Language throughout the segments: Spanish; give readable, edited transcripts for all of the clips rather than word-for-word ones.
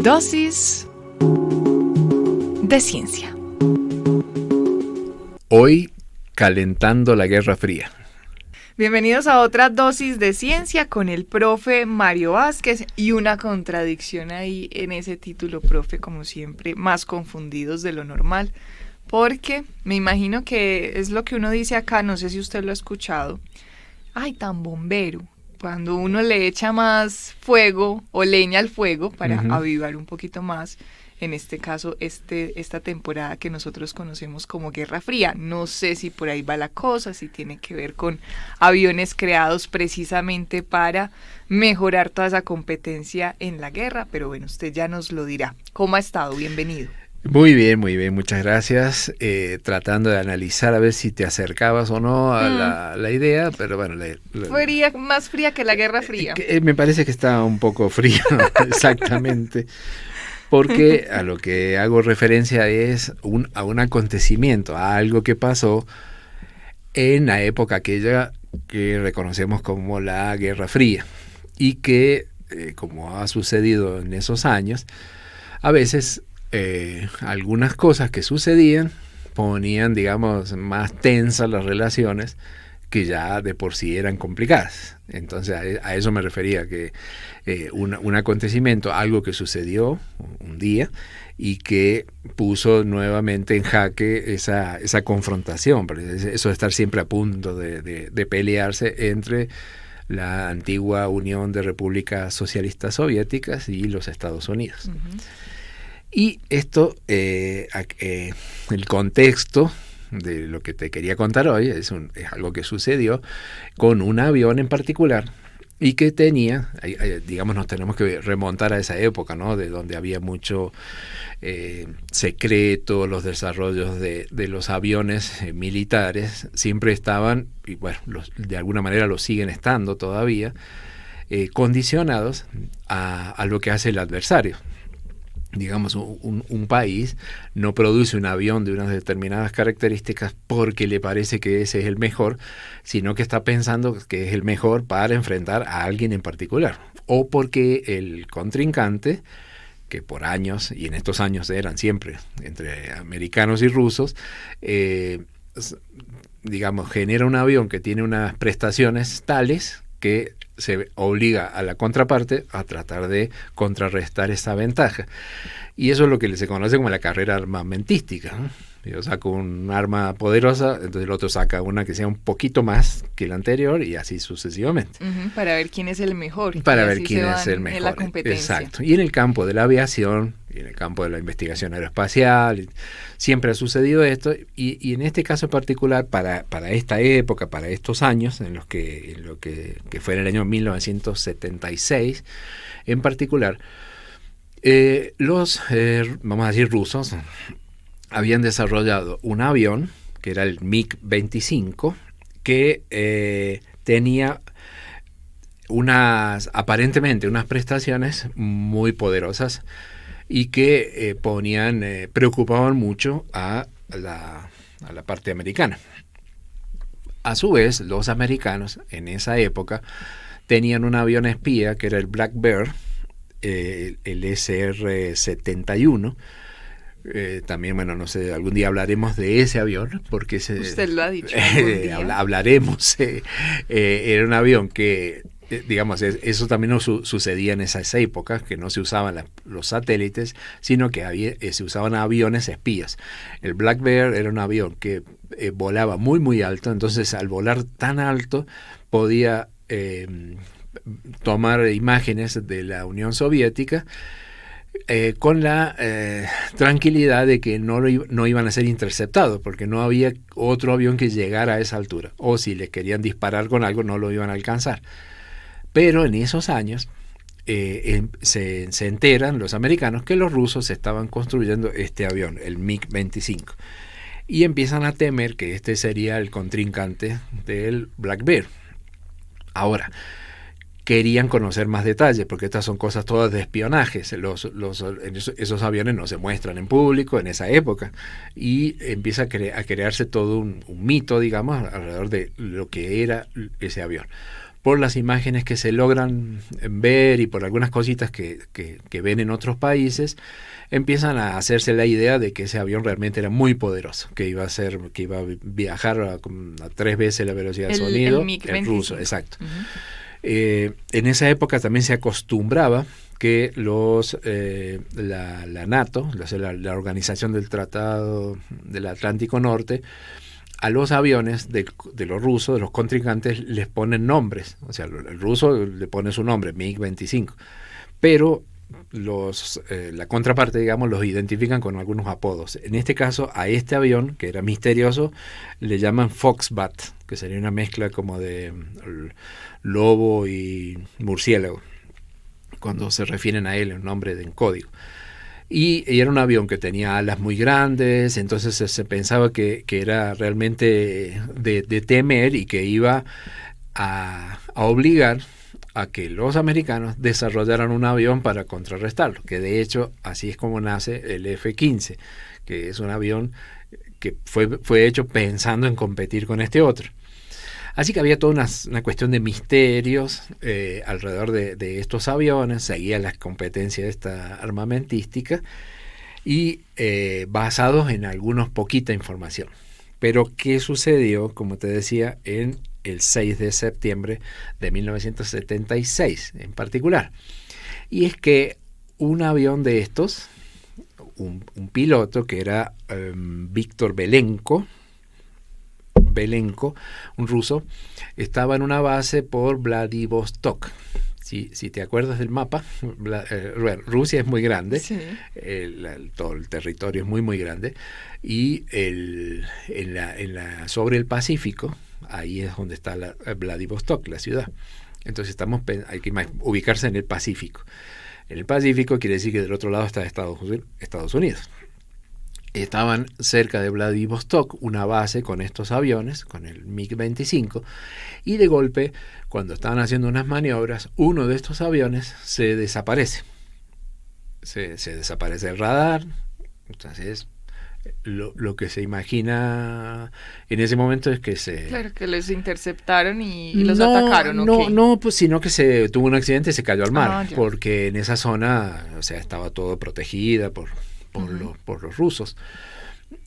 Dosis de ciencia. Hoy, calentando la Guerra Fría. Bienvenidos a otra dosis de ciencia con el profe Mario Vázquez y una contradicción ahí en ese título, profe, como siempre, más confundidos de lo normal, porque me imagino que es lo que uno dice acá, no sé si usted lo ha escuchado, ay, tan bombero, cuando uno le echa más fuego o leña al fuego para avivar un poquito más. En este caso, esta temporada que nosotros conocemos como Guerra Fría. No sé si por ahí va la cosa, si tiene que ver con aviones creados precisamente para mejorar toda esa competencia en la guerra, pero bueno, usted ya nos lo dirá. ¿Cómo ha estado? Bienvenido. Muy bien, muchas gracias. Tratando de analizar a ver si te acercabas o no a la idea, pero bueno. Más fría que la Guerra Fría. Me parece que está un poco frío, exactamente. Porque a lo que hago referencia es a un acontecimiento, a algo que pasó en la época aquella que reconocemos como la Guerra Fría y que, como ha sucedido en esos años, a veces algunas cosas que sucedían ponían, digamos, más tensas las relaciones que ya de por sí eran complicadas. Entonces a eso me refería, que un acontecimiento, algo que sucedió un día y que puso nuevamente en jaque esa confrontación, eso de estar siempre a punto de pelearse entre la antigua Unión de Repúblicas Socialistas Soviéticas y los Estados Unidos. Uh-huh. Y esto, el contexto de lo que te quería contar hoy es algo que sucedió con un avión en particular y que tenía, digamos, nos tenemos que remontar a esa época, ¿no? De donde había mucho secreto, los desarrollos de los aviones militares siempre estaban, y bueno, de alguna manera lo siguen estando todavía, condicionados a lo que hace el adversario. Digamos, un país no produce un avión de unas determinadas características porque le parece que ese es el mejor, sino que está pensando que es el mejor para enfrentar a alguien en particular, o porque el contrincante, que por años, y en estos años eran siempre entre americanos y rusos, digamos, genera un avión que tiene unas prestaciones tales que se obliga a la contraparte a tratar de contrarrestar esa ventaja. Y eso es lo que se conoce como la carrera armamentística, ¿no? Yo saco un arma poderosa, entonces el otro saca una que sea un poquito más que la anterior y así sucesivamente. Para ver quién es el mejor. Para ver quién es el mejor. En la competencia. Exacto. Y en el campo de la aviación, y en el campo de la investigación aeroespacial, siempre ha sucedido esto. Y en este caso en particular, para esta época, para estos años, en lo que fue en el año 1976, en particular, vamos a decir, rusos, habían desarrollado un avión, que era el MiG-25, que tenía aparentemente unas prestaciones muy poderosas y que preocupaban mucho a la parte americana. A su vez, los americanos en esa época tenían un avión espía que era el Black Bear, el SR-71. También, bueno, no sé, algún día hablaremos de ese avión, porque usted lo ha dicho. Hablaremos. Era un avión que, digamos, eso también no sucedía en esas épocas, que no se usaban los satélites, sino que se usaban aviones espías. El Black Bear era un avión que volaba muy, muy alto, entonces al volar tan alto podía tomar imágenes de la Unión Soviética, con la tranquilidad de que no iban a ser interceptados, porque no había otro avión que llegara a esa altura, o si les querían disparar con algo no lo iban a alcanzar. Pero en esos años se enteran los americanos que los rusos estaban construyendo este avión, el MiG-25, y empiezan a temer que este sería el contrincante del Black Bear. Ahora, querían conocer más detalles, porque estas son cosas todas de espionaje. Esos aviones no se muestran en público en esa época, y empieza a crearse todo un mito, digamos, alrededor de lo que era ese avión. por las imágenes que se logran ver y por algunas cositas que ven en otros países, empiezan a hacerse la idea de que ese avión realmente era muy poderoso, que iba a viajar a 3 veces la velocidad del sonido, el ruso, exacto. En esa época también se acostumbraba que la NATO, la Organización del Tratado del Atlántico Norte, a los aviones de los rusos, de los contrincantes, les ponen nombres. O sea, el ruso le pone su nombre, MiG-25, pero la contraparte, digamos, los identifican con algunos apodos. En este caso, a este avión, que era misterioso, le llaman Foxbat, que sería una mezcla como de lobo y murciélago, cuando se refieren a él, un nombre en código. Y era un avión que tenía alas muy grandes, entonces se pensaba que era realmente de temer y que iba a obligar a que los americanos desarrollaran un avión para contrarrestarlo, que de hecho así es como nace el F-15, que es un avión que fue hecho pensando en competir con este otro. Así que había toda una cuestión de misterios alrededor de estos aviones, seguía las competencias de esta armamentística y basados en algunos poquita información. Pero ¿qué sucedió, como te decía, en el 6 de septiembre de 1976 en particular? Y es que un avión de estos, un piloto que era Víctor Belenko, un ruso, estaba en una base por Vladivostok. Si te acuerdas del mapa, Rusia es muy grande, sí. Todo el territorio es muy, muy grande, y sobre el Pacífico, ahí es donde está Vladivostok, la ciudad. Entonces hay que ubicarse en el Pacífico. En el Pacífico quiere decir que del otro lado está Estados Unidos. Estaban cerca de Vladivostok, una base con estos aviones, con el MiG-25, y de golpe, cuando estaban haciendo unas maniobras, uno de estos aviones se desaparece. Se desaparece el radar. Entonces, lo que se imagina en ese momento es que Claro, que les interceptaron y los atacaron. No, pues sino que se tuvo un accidente y se cayó al mar, porque en esa zona, o sea, estaba todo protegida por los rusos,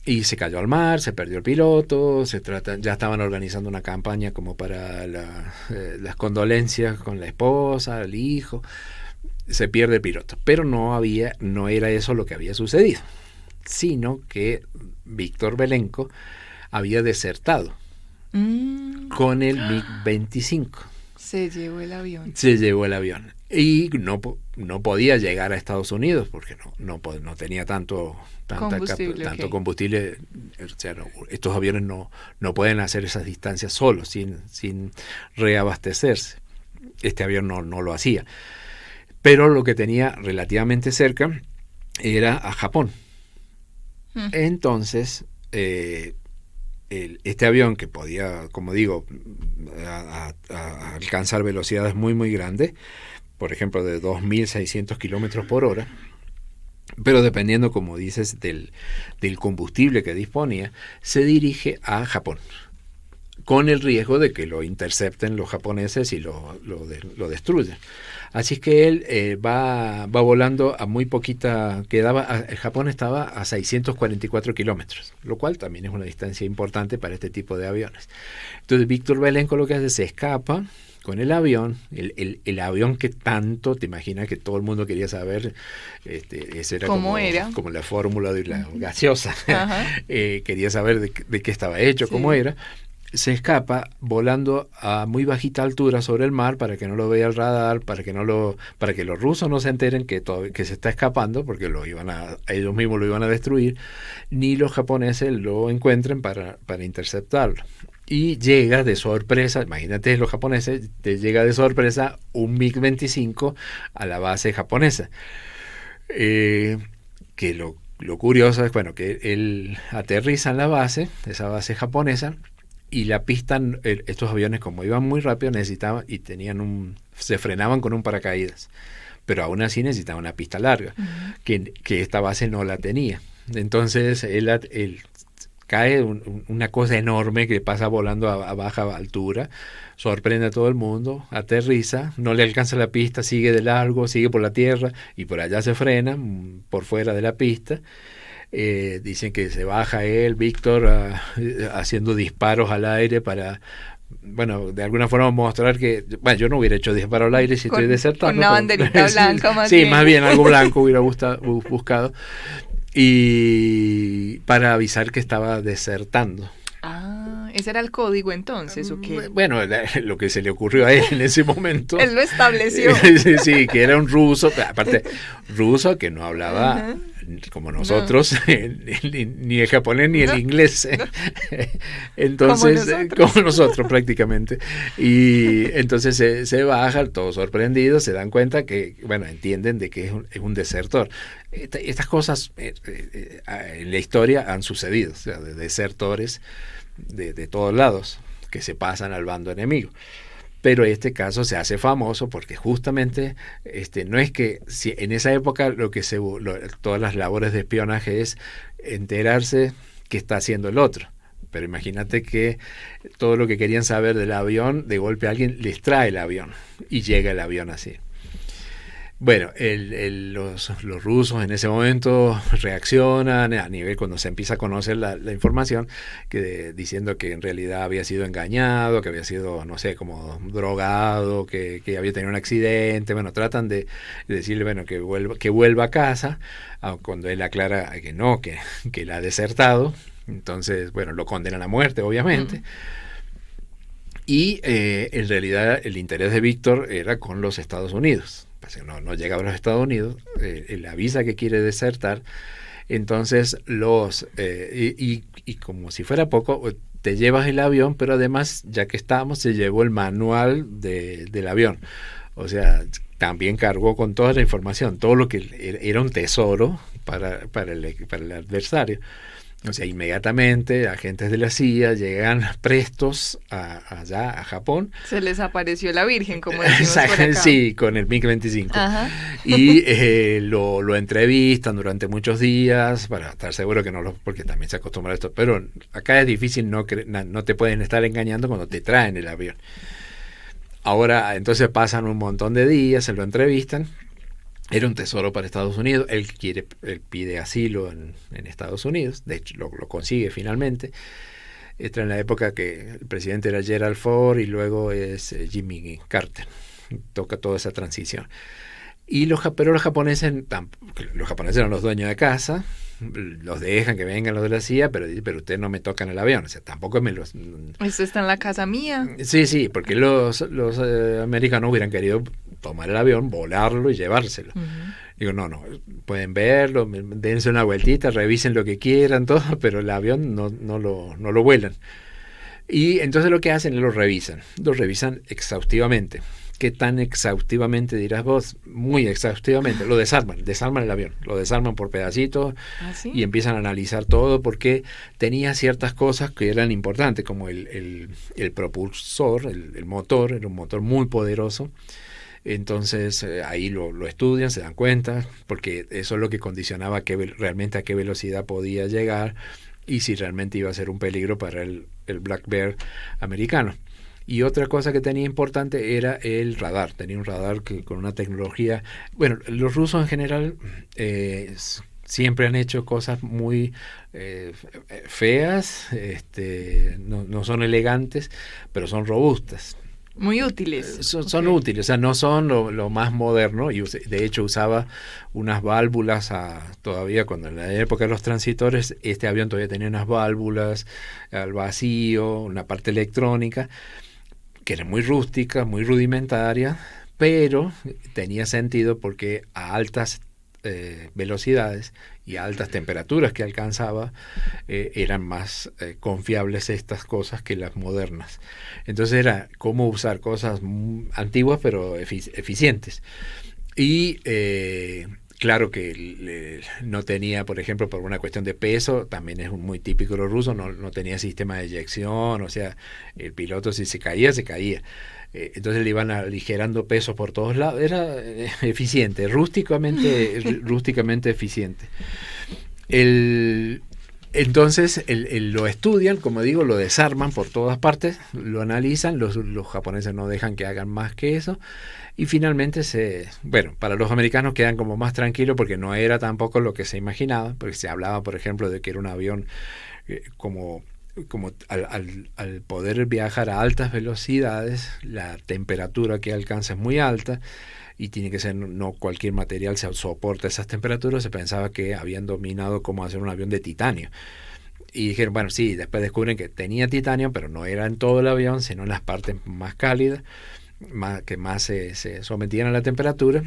y se cayó al mar, se perdió el piloto, ya estaban organizando una campaña como para las condolencias con la esposa, el hijo, se pierde el piloto, pero no era eso lo que había sucedido, sino que Víctor Belenko había desertado con el MiG-25. Se llevó el avión. Y no podía llegar a Estados Unidos porque no tenía tanto combustible. O sea, estos aviones no pueden hacer esas distancias solos, sin reabastecerse. Este avión no lo hacía. Pero lo que tenía relativamente cerca era a Japón. Entonces, este avión, que podía, como digo, a alcanzar velocidades muy, muy grandes, por ejemplo, de 2.600 kilómetros por hora, pero dependiendo, como dices, del combustible que disponía, se dirige a Japón, con el riesgo de que lo intercepten los japoneses y lo destruyan. Así que él va volando a muy poquita, Japón estaba a 644 kilómetros, lo cual también es una distancia importante para este tipo de aviones. Entonces Víctor Belenko lo que hace, se escapa con el avión, el avión que tanto, te imaginas que todo el mundo quería saber, ese era como la fórmula de la gaseosa, quería saber de qué estaba hecho, sí. Cómo era. Se escapa volando a muy bajita altura sobre el mar para que no lo vea el radar, para que los rusos no se enteren que se está escapando, porque ellos mismos lo iban a destruir, ni los japoneses lo encuentren para interceptarlo. Y llega de sorpresa, imagínate los japoneses, llega de sorpresa un MiG-25 a la base japonesa. Que lo curioso es, bueno, que él aterriza en esa base japonesa, y la pista, estos aviones, como iban muy rápido, necesitaban y se frenaban con un paracaídas, pero aún así necesitaban una pista larga, que esta base no la tenía. Entonces él cae una cosa enorme que pasa volando a baja altura, sorprende a todo el mundo, aterriza, no le alcanza la pista, sigue de largo, sigue por la tierra y por allá se frena por fuera de la pista. Dicen que se baja él, Víctor, haciendo disparos al aire para, bueno, de alguna forma mostrar que, bueno, yo no hubiera hecho disparo al aire si estoy desertando. Con una banderita blanca más sí, bien. más bien algo blanco hubiera buscado. Y para avisar que estaba desertando. Ah, ese era el código entonces, ¿o qué? Bueno, lo que se le ocurrió a él en ese momento. Él lo estableció. Sí, que era un ruso, aparte ruso que no hablaba como nosotros, ni el japonés ni el inglés. Entonces, como nosotros prácticamente. Y entonces se baja, todos sorprendidos, se dan cuenta que, bueno, entienden de que es un desertor. Estas cosas en la historia han sucedido, o sea, de desertores de todos lados que se pasan al bando enemigo. Pero este caso se hace famoso porque justamente no es que si en esa época todas las labores de espionaje es enterarse qué está haciendo el otro. Pero imagínate que todo lo que querían saber del avión, de golpe alguien les trae el avión y llega el avión así. Bueno, los rusos en ese momento reaccionan a nivel cuando se empieza a conocer la información, diciendo que en realidad había sido engañado, que había sido, no sé, como drogado, que había tenido un accidente. Bueno, tratan de decirle, bueno, que vuelva a casa, cuando él aclara que no, que él ha desertado. Entonces, bueno, lo condenan a muerte, obviamente. Y en realidad el interés de Víctor era con los Estados Unidos. No llegaba a los Estados Unidos, él avisa que quiere desertar, entonces y como si fuera poco, te llevas el avión, pero además, ya que estábamos, se llevó el manual del avión, o sea, también cargó con toda la información, todo lo que era un tesoro para el adversario. O sea, inmediatamente agentes de la CIA llegan prestos allá a Japón. Se les apareció la Virgen, como decimos por acá. Sí, con el MiG-25. Y lo entrevistan durante muchos días para estar seguro que porque también se acostumbra a esto. Pero acá es difícil, no te pueden estar engañando cuando te traen el avión. Ahora, entonces pasan un montón de días, se lo entrevistan. Era un tesoro para Estados Unidos. Él pide asilo en Estados Unidos. De hecho, lo consigue finalmente. Esta en la época que el presidente era Gerald Ford y luego es Jimmy Carter. Toca toda esa transición. Pero los japoneses eran los dueños de casa. Los dejan que vengan los de la CIA, pero ustedes no me tocan el avión. O sea, tampoco me los... Eso está en la casa mía. Sí, porque los americanos hubieran querido tomar el avión, volarlo y llevárselo. Digo, no, pueden verlo, dense una vueltita, revisen lo que quieran, todo, pero el avión no lo vuelan. Y entonces lo que hacen es lo revisan exhaustivamente. ¿Qué tan exhaustivamente dirás vos? Muy exhaustivamente. Lo desarman el avión, lo desarman por pedacitos. ¿Ah, sí? Y empiezan a analizar todo porque tenía ciertas cosas que eran importantes, como el propulsor, el motor, era un motor muy poderoso. Entonces ahí lo estudian, se dan cuenta, porque eso es lo que condicionaba realmente a qué velocidad podía llegar y si realmente iba a ser un peligro para el Black Bear americano. Y otra cosa que tenía importante era el radar. Tenía un radar con una tecnología... Bueno, los rusos en general siempre han hecho cosas muy feas, no son elegantes, pero son robustas. Muy útiles. Son útiles, o sea, no son lo más moderno, y de hecho usaba unas válvulas todavía cuando en la época de los transitores, este avión todavía tenía unas válvulas al vacío, una parte electrónica, que era muy rústica, muy rudimentaria, pero tenía sentido porque a altas velocidades y a altas temperaturas que alcanzaba eran más confiables estas cosas que las modernas. Entonces era cómo usar cosas antiguas pero eficientes. Y claro que no tenía, por ejemplo, por una cuestión de peso, también es muy típico de los rusos, no tenía sistema de eyección, o sea, el piloto si se caía, se caía. Entonces le iban aligerando pesos por todos lados. Era rústicamente eficiente. Entonces lo estudian, como digo, lo desarman por todas partes, lo analizan, los japoneses no dejan que hagan más que eso, y finalmente para los americanos quedan como más tranquilos porque no era tampoco lo que se imaginaba, porque se hablaba, por ejemplo, de que era un avión como al poder viajar a altas velocidades, la temperatura que alcanza es muy alta, y tiene que ser, no cualquier material se soporta esas temperaturas. Se pensaba que habían dominado cómo hacer un avión de titanio. Y dijeron, bueno, sí, después descubren que tenía titanio, pero no era en todo el avión, sino en las partes más cálidas, que más se sometían a la temperatura.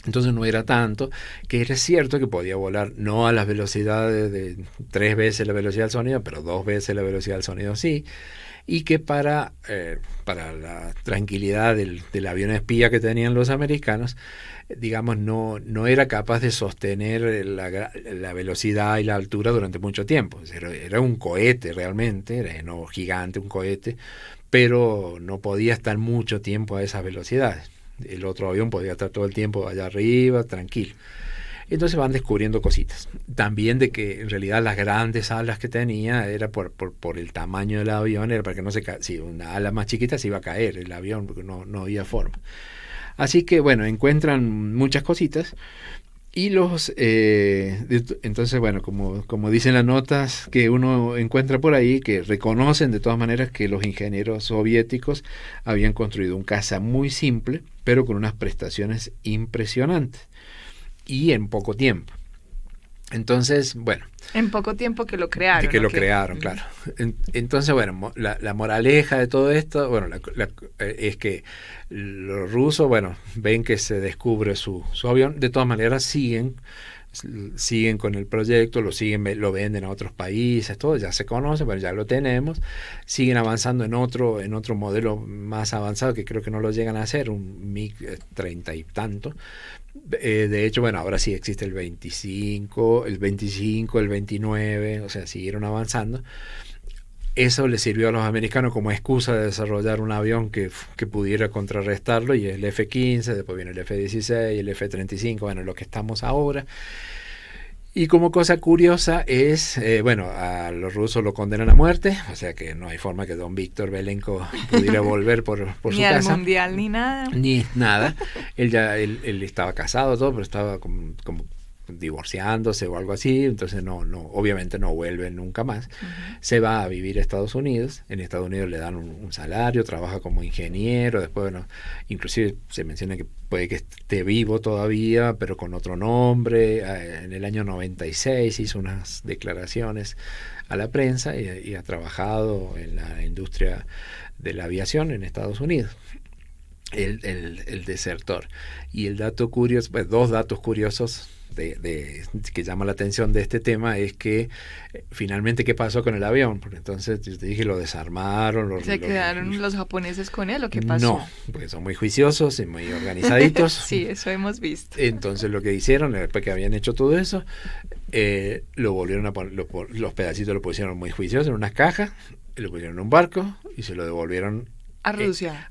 Entonces no era tanto, que era cierto que podía volar no a las velocidades de 3 veces la velocidad del sonido, pero 2 veces la velocidad del sonido sí. Y que para la tranquilidad del avión espía que tenían los americanos, digamos, no era capaz de sostener la velocidad y la altura durante mucho tiempo. Era un cohete realmente, era no gigante, un cohete, pero no podía estar mucho tiempo a esas velocidades. El otro avión podía estar todo el tiempo allá arriba, tranquilo. Entonces van descubriendo cositas. También de que en realidad las grandes alas que tenía era por el tamaño del avión, era para que no se caiga. Si una ala más chiquita se iba a caer el avión, porque no había forma. Así que bueno, encuentran muchas cositas. Y entonces bueno, como dicen las notas que uno encuentra por ahí, que reconocen de todas maneras que los ingenieros soviéticos habían construido un caza muy simple, pero con unas prestaciones impresionantes. Y en poco tiempo. Entonces, bueno. En poco tiempo que lo crearon. Que lo crearon, claro. Entonces, bueno, la moraleja de todo esto, bueno, es que los rusos, bueno, ven que se descubre su avión, de todas maneras siguen con el proyecto, lo venden a otros países, todo ya se conoce, pero ya lo tenemos, siguen avanzando en otro modelo más avanzado que creo que no lo llegan a hacer, un MiG-30 y tanto. De hecho, bueno, ahora sí existe el 25, el 29, o sea, siguieron avanzando. Eso le sirvió a los americanos como excusa de desarrollar un avión que pudiera contrarrestarlo, y el F-15, después viene el F-16, el F-35, bueno, lo que estamos ahora. Y como cosa curiosa es, a los rusos lo condenan a muerte, o sea que no hay forma que don Víctor Belenko pudiera volver por su casa. Ni al mundial, ni nada. Ni nada. Él estaba casado, todo, pero estaba como divorciándose o algo así, entonces obviamente no vuelve nunca más. Uh-huh. Se va a vivir a Estados Unidos. En Estados Unidos le dan un salario, trabaja como ingeniero, después, inclusive se menciona que puede que esté vivo todavía, pero con otro nombre. En el año 96 hizo unas declaraciones a la prensa y ha trabajado en la industria de la aviación en Estados Unidos. El desertor. Y el dato curioso, dos datos curiosos que llama la atención de este tema es que finalmente qué pasó con el avión, porque entonces yo te dije lo desarmaron, ¿se quedaron los japoneses con él o qué pasó? No, porque son muy juiciosos y muy organizaditos. Sí, eso hemos visto. Entonces lo que hicieron después que habían hecho todo eso, lo volvieron a poner, los pedacitos lo pusieron muy juiciosos en unas cajas, lo pusieron en un barco y se lo devolvieron a Rusia.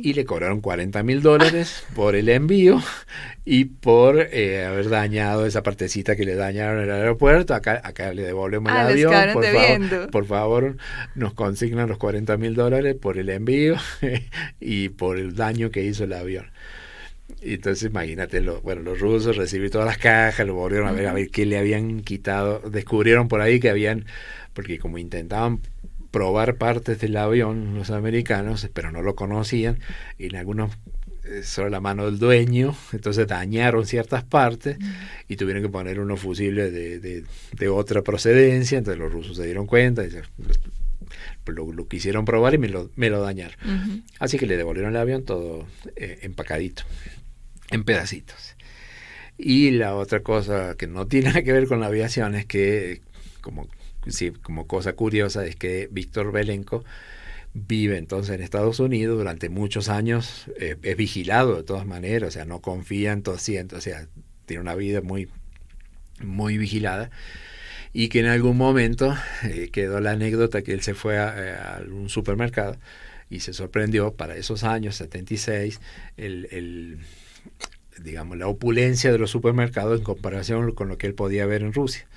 Y le cobraron $40,000 por el envío y por haber dañado esa partecita que le dañaron en el aeropuerto. Acá le devolvemos el avión. Por favor, nos consignan los $40,000 por el envío y por el daño que hizo el avión. Y entonces imagínate, los rusos recibieron todas las cajas, lo volvieron a ver qué le habían quitado. Descubrieron por ahí que habían, porque como intentaban probar partes del avión los americanos, pero no lo conocían, y en algunos sobre la mano del dueño, entonces dañaron ciertas partes y tuvieron que poner unos fusibles de otra procedencia. Entonces los rusos se dieron cuenta y lo quisieron probar y me lo dañaron. Uh-huh. Así que le devolvieron el avión todo empacadito, en pedacitos. Y la otra cosa que no tiene nada que ver con la aviación es que, como cosa curiosa, es que Víctor Belenko vive entonces en Estados Unidos durante muchos años, es vigilado de todas maneras, o sea, no confía en todo, o sea, tiene una vida muy, muy vigilada, y que en algún momento quedó la anécdota que él se fue a un supermercado y se sorprendió para esos años, 76, digamos, la opulencia de los supermercados en comparación con lo que él podía ver en Rusia.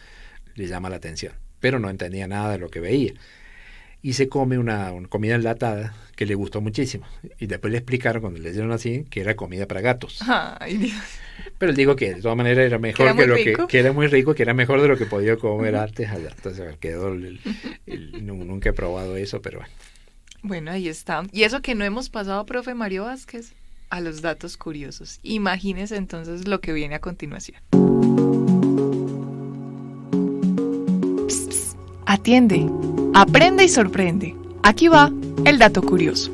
le llama la atención, pero no entendía nada de lo que veía. Y se come una comida enlatada que le gustó muchísimo. Y después le explicaron, cuando le dieron así, que era comida para gatos. Ay, Dios. Pero él dijo que de todas maneras era mejor que era muy rico, que era mejor de lo que podía comer antes allá. Entonces quedó nunca he probado eso, pero bueno. Bueno, ahí está. Y eso que no hemos pasado, profe Mario Vázquez, a los datos curiosos. Imagínese entonces lo que viene a continuación. Psst, psst. Atiende, aprende y sorprende. Aquí va el dato curioso.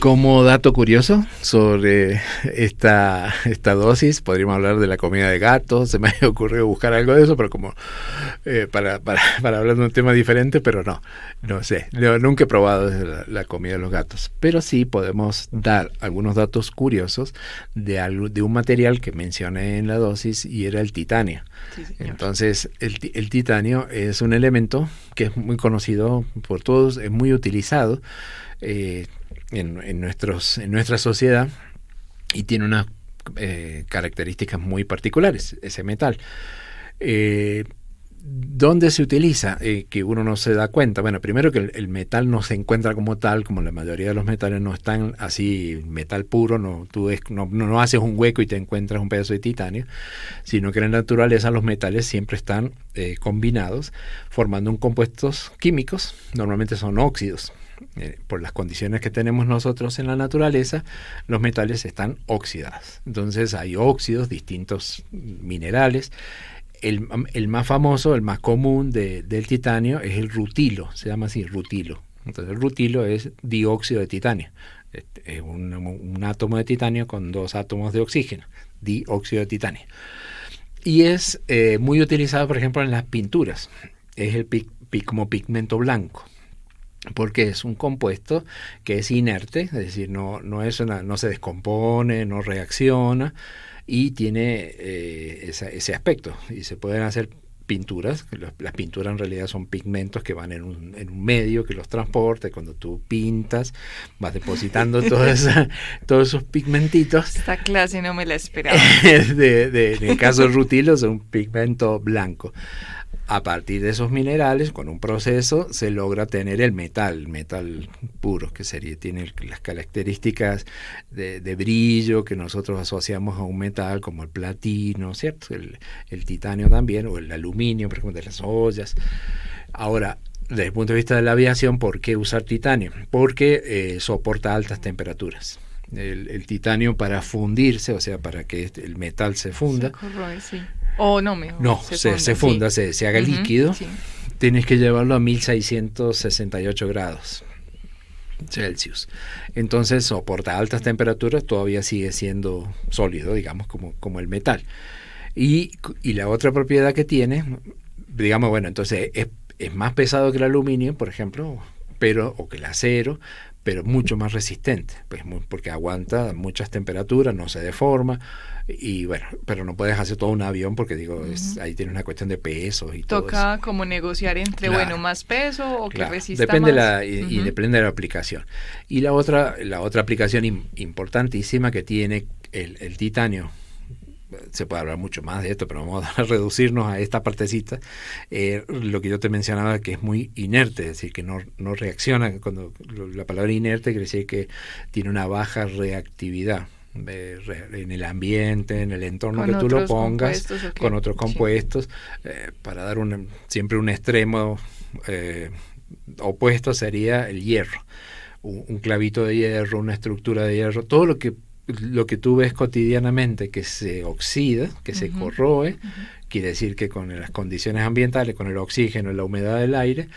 Como dato curioso sobre esta dosis, podríamos hablar de la comida de gatos. Se me ha ocurrido buscar algo de eso, pero como para hablar de un tema diferente, pero no sé. Nunca he probado la comida de los gatos. Pero sí podemos dar algunos datos curiosos de un material que mencioné en la dosis y era el titanio. Sí, señor. Entonces, el titanio es un elemento que es muy conocido por todos, es muy utilizado en nuestra sociedad y tiene unas características muy particulares, ese metal. ¿Dónde se utiliza? Que uno no se da cuenta. Bueno, primero que el metal no se encuentra como tal, como la mayoría de los metales no están así, metal puro, tú no haces un hueco y te encuentras un pedazo de titanio, sino que en la naturaleza los metales siempre están combinados, formando un compuestos químicos, normalmente son óxidos. Por las condiciones que tenemos nosotros en la naturaleza, los metales están oxidados. Entonces hay óxidos, distintos minerales. El más famoso, el más común del titanio es el rutilo, se llama así, rutilo. Entonces el rutilo es dióxido de titanio. Es un átomo de titanio con 2 átomos de oxígeno, dióxido de titanio. Y es muy utilizado, por ejemplo, en las pinturas. Es como pigmento blanco, porque es un compuesto que es inerte, es decir, no se descompone, no reacciona y tiene ese aspecto. Y se pueden hacer pinturas, las pinturas en realidad son pigmentos que van en un medio que los transporta, y cuando tú pintas vas depositando todos esos pigmentitos. Esta clase no me la esperaba. En el caso del rutilo es un pigmento blanco. A partir de esos minerales, con un proceso, se logra tener el metal puro, que tiene las características de brillo que nosotros asociamos a un metal, como el platino, ¿cierto? El titanio también, o el aluminio, por ejemplo, de las ollas. Ahora, desde el punto de vista de la aviación, ¿por qué usar titanio? Porque soporta altas temperaturas. El titanio, para fundirse, o sea, para que el metal se funda, Se corroe, sí. O no, mejor. No, se funda, sí. se haga líquido. Sí. Tienes que llevarlo a 1668 grados Celsius. Entonces soporta altas temperaturas, todavía sigue siendo sólido, digamos, como el metal. Y la otra propiedad que tiene, digamos, bueno, entonces es más pesado que el aluminio, por ejemplo, o que el acero, pero mucho más resistente, pues porque aguanta muchas temperaturas, no se deforma, y bueno, pero no puedes hacer todo un avión porque ahí tienes una cuestión de pesos y todo eso. Toca como negociar entre, claro, más peso o que resista depende más. Y depende de la aplicación. Y la otra aplicación importantísima que tiene el titanio, se puede hablar mucho más de esto, pero vamos a reducirnos a esta partecita. Lo que yo te mencionaba, que es muy inerte, es decir, que no reacciona. Cuando la palabra inerte quiere decir que tiene una baja reactividad en el ambiente, en el entorno que tú lo pongas, con otros compuestos, para dar siempre un extremo opuesto sería el hierro. Un clavito de hierro, una estructura de hierro, todo lo que tú ves cotidianamente que se oxida, que se corroe, quiere decir que con las condiciones ambientales, con el oxígeno y la humedad del aire,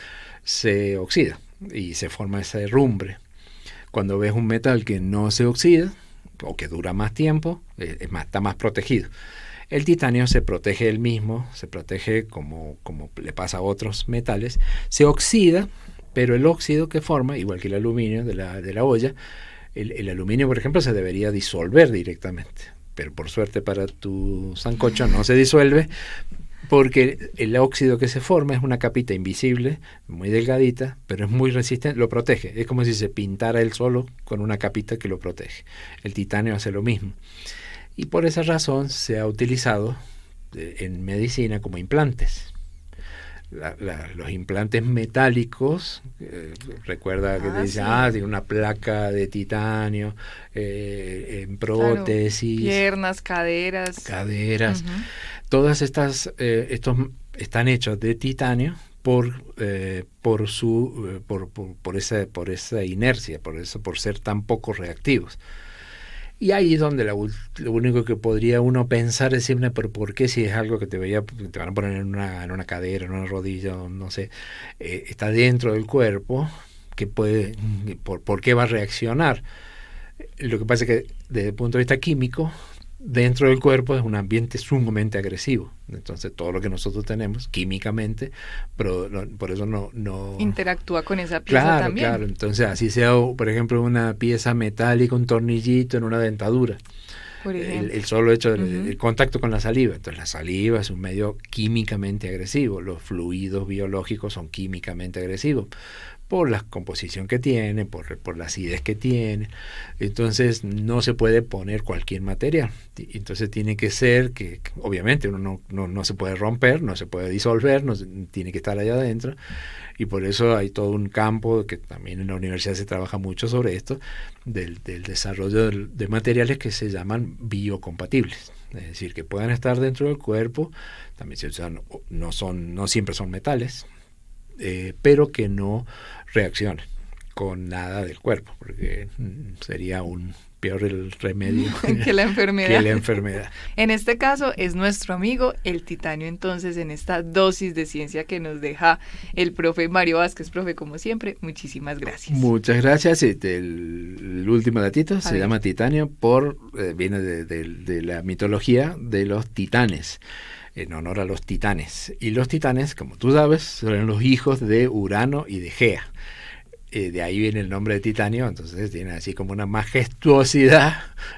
se oxida y se forma esa herrumbre. Cuando ves un metal que no se oxida o que dura más tiempo, está más protegido. El titanio se protege él mismo, se protege como le pasa a otros metales, se oxida, pero el óxido que forma, igual que el aluminio de la olla, el aluminio, por ejemplo, se debería disolver directamente, pero por suerte para tu sancocho no se disuelve, porque el óxido que se forma es una capita invisible, muy delgadita, pero es muy resistente, lo protege. Es como si se pintara él solo con una capita que lo protege. El titanio hace lo mismo. Y por esa razón se ha utilizado en medicina como implantes. Los implantes metálicos, recuerda que te dicen, sí. tiene una placa de titanio, en prótesis, claro. Piernas, caderas. caderas, Ujú. todas estos están hechos de titanio por esa inercia, por ser tan poco reactivos. Y ahí es donde lo único que podría uno pensar es decirme, pero ¿por qué si es algo que te van a poner en una cadera, en una rodilla, no sé, está dentro del cuerpo, ¿por qué va a reaccionar? Lo que pasa es que desde el punto de vista químico, dentro del cuerpo es un ambiente sumamente agresivo. Entonces todo lo que nosotros tenemos químicamente, pero por eso no Interactúa con esa pieza claro, también. claro. Entonces así sea, por ejemplo, una pieza metálica, un tornillito en una dentadura. Por ejemplo. El solo hecho Ujú. del contacto con la saliva. Entonces la saliva es un medio químicamente agresivo. Los fluidos biológicos son químicamente agresivos por la composición que tiene, por la acidez que tiene. Entonces no se puede poner cualquier material. Entonces tiene que ser que obviamente uno no se puede romper, no se puede disolver, tiene que estar allá adentro. Y por eso hay todo un campo que también en la universidad se trabaja mucho sobre esto, del desarrollo de materiales que se llaman biocompatibles. Es decir, que puedan estar dentro del cuerpo, también se usan, no siempre son metales, pero que no reaccionen con nada del cuerpo, porque sería peor el remedio que la enfermedad. que la enfermedad. En este caso es nuestro amigo el titanio, entonces, en esta dosis de ciencia que nos deja el profe Mario Vázquez. Profe, como siempre, muchísimas gracias. Muchas gracias. El último datito se llama titanio viene de la mitología de los titanes, en honor a los titanes. Y los titanes, como tú sabes, son los hijos de Urano y de Gea. De ahí viene el nombre de titanio, entonces tiene así como una majestuosidad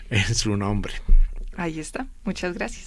en su nombre. Ahí está, muchas gracias.